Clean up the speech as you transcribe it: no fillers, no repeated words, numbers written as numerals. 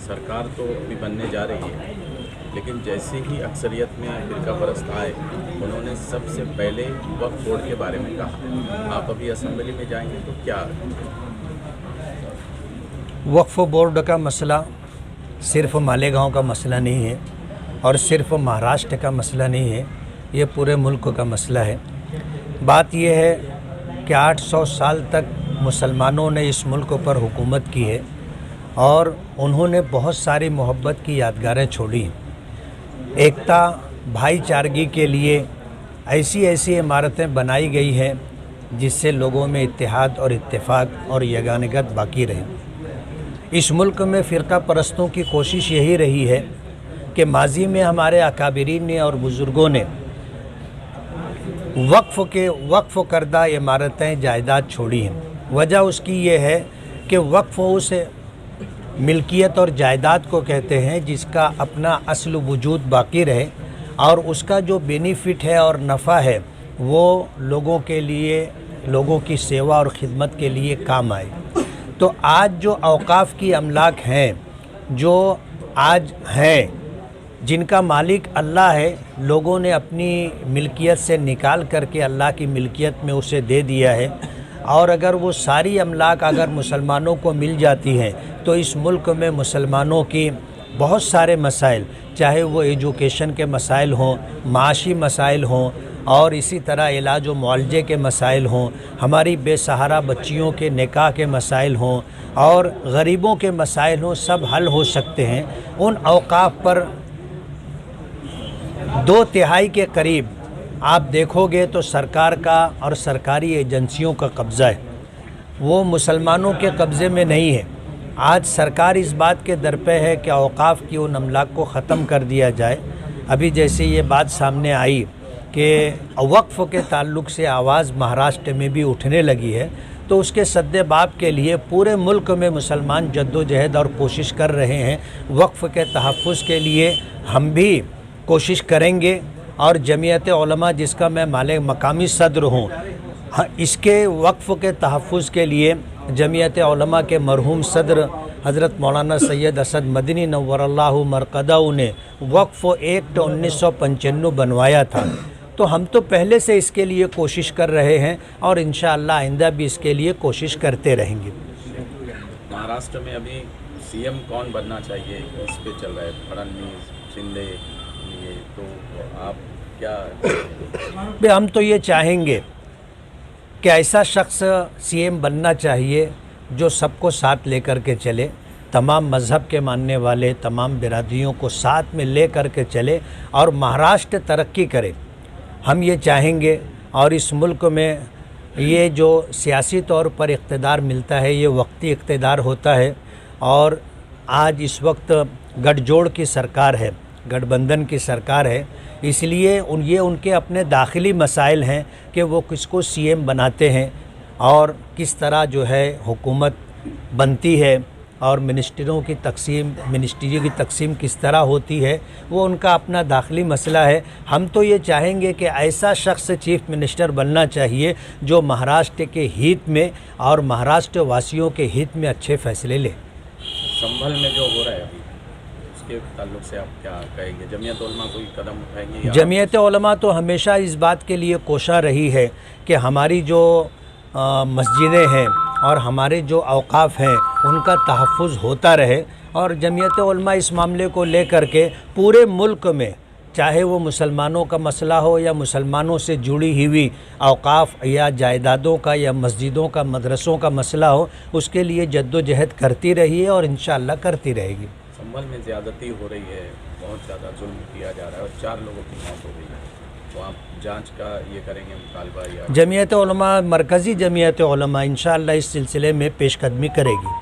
सरकार तो अभी बनने जा रही है, लेकिन जैसे ही अक्सरियत में फ़िरका परस्त आए, उन्होंने सबसे पहले वक्फ बोर्ड के बारे में कहा। आप अभी असेंबली में जाएंगे तो क्या? वक्फ बोर्ड का मसला सिर्फ मालेगांव का मसला नहीं है और सिर्फ महाराष्ट्र का मसला नहीं है, ये पूरे मुल्क का मसला है। बात यह है कि 800 साल तक मुसलमानों ने इस मुल्क पर हुकूमत की है और उन्होंने बहुत सारी मोहब्बत की यादगारें छोड़ी। एकता भाईचारगी के लिए ऐसी ऐसी इमारतें बनाई गई हैं जिससे लोगों में इत्तेहाद और इत्तेफाक और यगानगत बाकी रहे। इस मुल्क में फ़िरका परस्तों की कोशिश यही रही है कि माजी में हमारे अकाबिरीन ने और बुज़ुर्गों ने वक्फ़ करदा इमारतें जायदाद छोड़ी हैं। वजह उसकी ये है कि वक्फ़ उस मिल्कियत और जायदाद को कहते हैं जिसका अपना असल वजूद बाकी रहे और उसका जो बेनिफिट है और नफ़ा है वो लोगों के लिए, लोगों की सेवा और ख़िदमत के लिए काम आए। तो आज जो औक़ाफ़ की अमलाक हैं, जो आज हैं, जिनका मालिक अल्लाह है, लोगों ने अपनी मिल्कियत से निकाल करके अल्लाह की मिल्कियत में उसे दे दिया है। और अगर वो सारी अमलाक अगर मुसलमानों को मिल जाती हैं तो इस मुल्क में मुसलमानों की बहुत सारे मसाइल, चाहे वो एजुकेशन के मसाइल हों, माशी मसाइल हों और इसी तरह इलाज व मुआलजे के मसाइल हों, हमारी बेसहारा बच्चियों के निकाह के मसाइल हों और गरीबों के मसाइल हों, सब हल हो सकते हैं। उन औक़ाफ़ पर 2/3 के करीब आप देखोगे तो सरकार का और सरकारी एजेंसियों का कब्ज़ा है, वो मुसलमानों के कब्ज़े में नहीं है। आज सरकार इस बात के दर पे है कि औक़ाफ़ की उन अमलाक को ख़त्म कर दिया जाए। अभी जैसे ये बात सामने आई कि वक्फ़ के ताल्लुक़ से आवाज़ महाराष्ट्र में भी उठने लगी है, तो उसके सद्देबाब के लिए पूरे मुल्क में मुसलमान जद्दोजहद और कोशिश कर रहे हैं। वक्फ़ के तहफ़्फ़ुज़ के लिए हम भी कोशिश करेंगे और जमीयत उलमा, जिसका मैं मकामी सदर हूँ, इसके वक्फ़ के तहफ़्फ़ुज़ के लिए जमीयत उलमा के मरहूम सदर हज़रत मौलाना सैयद असद मदनी नव्वरल्लाहु मरक़दहू ने वक्फ़ एक्ट 1995 बनवाया था। तो हम तो पहले से इसके लिए कोशिश कर रहे हैं और इंशाअल्लाह आइंदा भी इसके लिए कोशिश करते रहेंगे। महाराष्ट्र में अभी सीएम कौन बनना चाहिए, इस पे चल रहा है, फडणवीस, शिंदे, ये तो आप क्या? हम तो ये चाहेंगे कि ऐसा शख्स सीएम बनना चाहिए जो सबको साथ लेकर के चले, तमाम मज़हब के मानने वाले, तमाम बिरादरियों को साथ में ले कर के चले और महाराष्ट्र तरक्की करे। हम ये चाहेंगे। और इस मुल्क में ये जो सियासी तौर पर इक़्तिदार मिलता है ये वक्ती इक़्तिदार होता है और आज इस वक्त गठजोड़ की सरकार है, गठबंधन की सरकार है, इसलिए ये उनके अपने दाखिली मसाइल हैं कि वो किसको सीएम बनाते हैं और किस तरह जो है हुकूमत बनती है और मिनिस्ट्रियों की तकसीम किस तरह होती है, वो उनका अपना दाखिली मसला है। हम तो ये चाहेंगे कि ऐसा शख्स चीफ मिनिस्टर बनना चाहिए जो महाराष्ट्र के हित में और महाराष्ट्र वासियों के हित में अच्छे फ़ैसले ले। संभल में जो हो रहा है अभी, उसके ताल्लुक़ से आप क्या कहेंगे? जमीयत उलमा कोई कदम उठाएंगे? जमीयत उलमा तो हमेशा इस बात के लिए कोशा रही है कि हमारी जो मस्जिदें हैं और हमारे जो औक़ाफ़ हैं उनका तहफ़्फ़ुज़ होता रहे। और जमीयत उलमा इस मामले को लेकर के पूरे मुल्क में, चाहे वो मुसलमानों का मसला हो या मुसलमानों से जुड़ी हुई औक़ाफ़ या जायदादों का या मस्जिदों का, मदरसों का मसला हो, उसके लिए जद्दोजहद करती रही है और इंशाअल्लाह करती रहेगी। संभल में ज़्यादती हो रही है, बहुत ज़्यादा जुल्म किया जा रहा है और 4 लोगों की मौत हो गई है, तो आप जांच का ये करेंगे मुतालबा? या जमीयत उलमा, मरकज़ी जमीयत उलमा इंशाअल्लाह इस सिलसिले में पेशकदमी करेगी।